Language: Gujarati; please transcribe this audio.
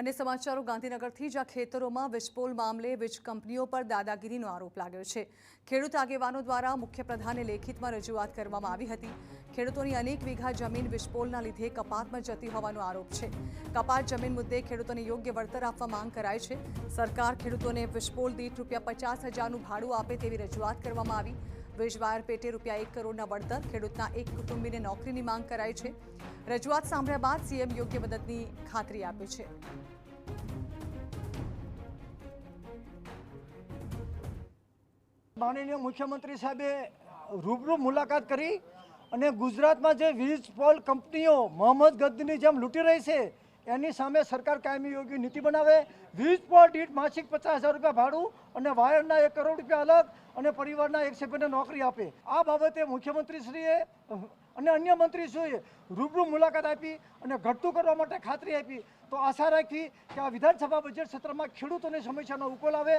અને સમાચારો ગાંધીનગરથી જ ખેતરોમાં વિસ્ફોટ મામલે વીજ કંપનીઓ પર દાદાગીરીનો આરોપ લાગ્યો છે। ખેડૂત આગેવાનો દ્વારા મુખ્ય પ્રધાને લેખિતમાં રજૂઆત કરવામાં આવી હતી। ખેડૂતોની અનેક વીઘા જમીન વિસ્ફોટના લીધે કપાતમાં જતી હોવાનો આરોપ છે। કપાત જમીન મુદ્દે ખેડૂતોને યોગ્ય વળતર આપવા માંગ કરાઈ છે। સરકાર ખેડૂતોને વિસ્ફોટ દીઠ ₹50,000નું ભાડું આપે તેવી રજૂઆત કરવામાં આવી। વીજ વાયર પેટે ₹1 કરોડના વળતર, ખેડૂતના એક કુટુંબીને નોકરીની માંગ કરાઈ છે। રજૂઆત સાંભળ્યા બાદ સીએમ યોગ્ય મદદની ખાતરી આપી છે। માનનીય મુખ્યમંત્રી સાહેબે રૂબરૂ મુલાકાત કરી અને ગુજરાતમાં જે વીજ પોલ કંપનીઓ મોહમ્મદ ગદ્દીની જેમ લૂંટી રહી છે એની સામે સરકાર કાયમી યોગ્ય નીતિ બનાવે। વીજ પોલ દીઠ માસિક ₹50,000 ભાડું અને વાયરના ₹1 કરોડ અલગ અને પરિવારના એક સભ્યને નોકરી આપે। આ બાબતે મુખ્યમંત્રીશ્રીએ અને અન્ય મંત્રીશ્રીઓએ રૂબરૂ મુલાકાત આપી અને ઘટતું કરવા માટે ખાતરી આપી। તો આશા રાખી કે આ વિધાનસભા બજેટ સત્રમાં ખેડૂતોની સમસ્યાનો ઉકેલ આવે।